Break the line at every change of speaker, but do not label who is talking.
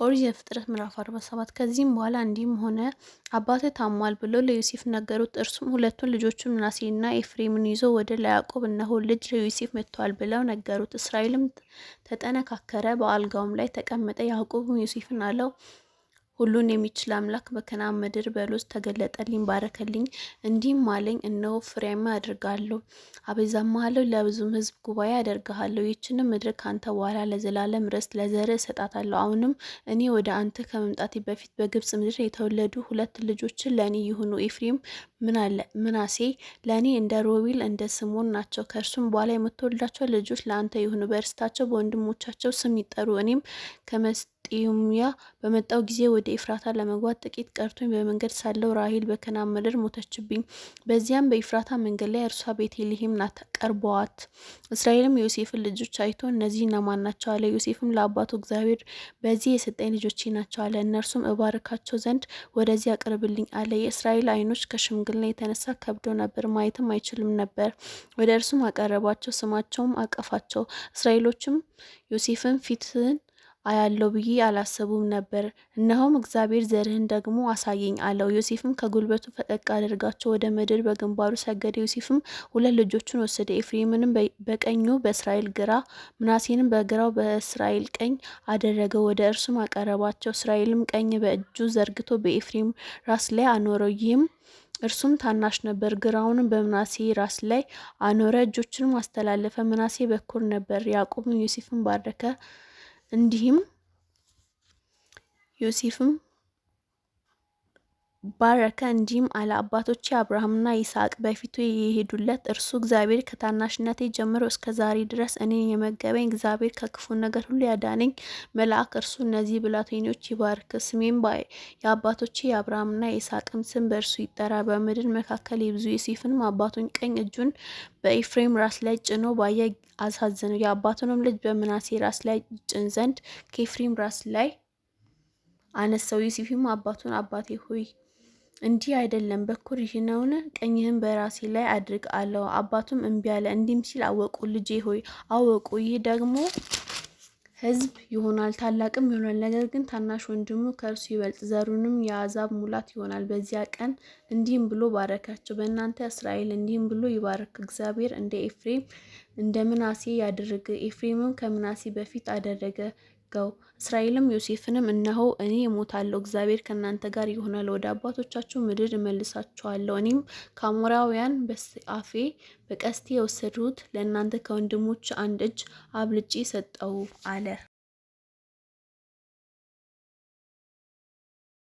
ኦሪት ዘፍጥረት ምዕራፍ 47 ከዚህም በኋላ እንዲህም ሆነ አባቴ ታሟል ብሎ ለዮሴፍ ነገሩት። እርሱም ሁለቱን ልጆቹን ምናሴንና ኤፍሬምን ይዞ ወደ ያዕቆብ እነሆ ልጅ ዮሴፍ መጥቷል ብለው ነገሩት። እስራኤልም ተጠነካከረ፣ በአልጋውም ላይ ተቀመጠ። ያዕቆብም ዮሴፍን አለው፣ ሁሉን የሚችል አምላክ በከነዓን ምድር በሎዝ ተገለጠልኝ፣ ባረከልኝ፣ እንዲህም አለኝ፣ እነሆ ፍሬያማ አደርግሃለሁ፣ አበዛምሃለሁ፣ ለብዙም ሕዝብ ጉባኤ አደርግሃለሁ። ይህችንም ምድር ካንተ በኋላ ለዘላለም ርስት ለዘርህ እሰጣታለሁ። አሁንም እኔ ወደ አንተ ከመምጣቴ በፊት በግብጽ ምድር የተወለዱ ሁለት ልጆችን ለእኔ ይሁኑ። ኤፍሬም ምናሴ ለእኔ እንደ ሮቤል እንደ ስምዖን ናቸው። ከእርሱም በኋላ የምትወልዳቸው ልጆች ለአንተ ይሁኑ፣ በርስታቸው በወንድሞቻቸው ስም ይጠሩ። እኔም ከመስጴጦምያ በመጣው ጊዜ ወደ ኤፍራታ ለመግባት ጥቂት ቀርቶኝ በመንገድ ሳለሁ ራሔል በከነዓን ምድር ሞተችብኝ። በዚያም በኤፍራታ መንገድ ላይ እርሷ ቤተልሔም ናት ቀርበዋት። እስራኤልም የዮሴፍን ልጆች አይቶ እነዚህ እነማን ናቸው አለ። ዮሴፍም ለአባቱ እግዚአብሔር በዚህ የሰጠኝ ልጆቼ ናቸው አለ። እነርሱም እባርካቸው ዘንድ ወደዚህ አቅርብልኝ አለ። የእስራኤል ዓይኖች ከሽምግልና የተነሳ ከብደው ነበር፣ ማየትም አይችልም ነበር። ወደ እርሱም አቀረባቸው፣ ስማቸውም አቀፋቸው። እስራኤሎችም ዮሴፍን ፊትህን አያለው ብዬ አላሰቡም ነበር። እነሆም እግዚአብሔር ዘርህን ደግሞ አሳየኝ አለው። ዮሴፍም ከጉልበቱ ፈቀቅ አድርጋቸው ወደ ምድር በግንባሩ ሰገደ። ዮሴፍም ሁለት ልጆቹን ወሰደ፣ ኤፍሬምንም በቀኙ በእስራኤል ግራ፣ ምናሴንም በግራው በእስራኤል ቀኝ አደረገው። ወደ እርሱም አቀረባቸው። እስራኤልም ቀኝ በእጁ ዘርግቶ በኤፍሬም ራስ ላይ አኖረው። ይህም እርሱም ታናሽ ነበር። ግራውንም በምናሴ ራስ ላይ አኖረ፣ እጆቹንም አስተላለፈ። ምናሴ በኩር ነበር። ያዕቆብም ዮሴፍን ባረከ፣ እንዲህም ዮሴፍም ባረከ እንዲህም አለ፣ አባቶቼ አብርሃምና ይስሐቅ በፊቱ የሄዱለት እርሱ እግዚአብሔር ከታናሽነቴ ጀምሮ እስከ ዛሬ ድረስ እኔን የመገበኝ እግዚአብሔር ከክፉ ነገር ሁሉ ያዳነኝ መልአክ እርሱ እነዚህ ብላቴኖች ይባርክ። ስሜም የአባቶቼ የአብርሃምና የይስሐቅም ስም በእርሱ ይጠራ። በምድር መካከል ይብዙ። ዮሴፍንም አባቱን ቀኝ እጁን በኤፍሬም ራስ ላይ ጭኖ ባየ አሳዘነው። የአባቱንም ልጅ በምናሴ ራስ ላይ ጭን ዘንድ ከኤፍሬም ራስ ላይ አነሳው። ዮሴፍም አባቱን አባቴ ሆይ እንዲህ አይደለም፣ በኩር ይህ ነውን? ቀኝህን በራሴ ላይ አድርግ አለው። አባቱም እምቢ አለ። እንዲህም ሲል አወቁ፣ ልጄ ሆይ አወቁ፣ ይህ ደግሞ ሕዝብ ይሆናል፣ ታላቅም ይሆናል። ነገር ግን ታናሽ ወንድሙ ከእርሱ ይበልጥ፣ ዘሩንም የአሕዛብ ሙላት ይሆናል። በዚያ ቀን እንዲህም ብሎ ባረካቸው፣ በእናንተ እስራኤል እንዲህም ብሎ ይባርክ፣ እግዚአብሔር እንደ ኤፍሬም እንደ ምናሴ ያድርግ። ኤፍሬምም ከምናሴ በፊት አደረገው። እስራኤልም ዮሴፍንም እነሆ እኔ እሞታለሁ፣ እግዚአብሔር ከእናንተ ጋር ይሆናል፣ ወደ አባቶቻችሁ ምድር እመልሳችኋለሁ። እኔም ከአሞራውያን በሰይፌ በቀስቴ የወሰድሁት ለእናንተ ከወንድሞች አንድ እጅ አብልጬ ሰጠው አለ።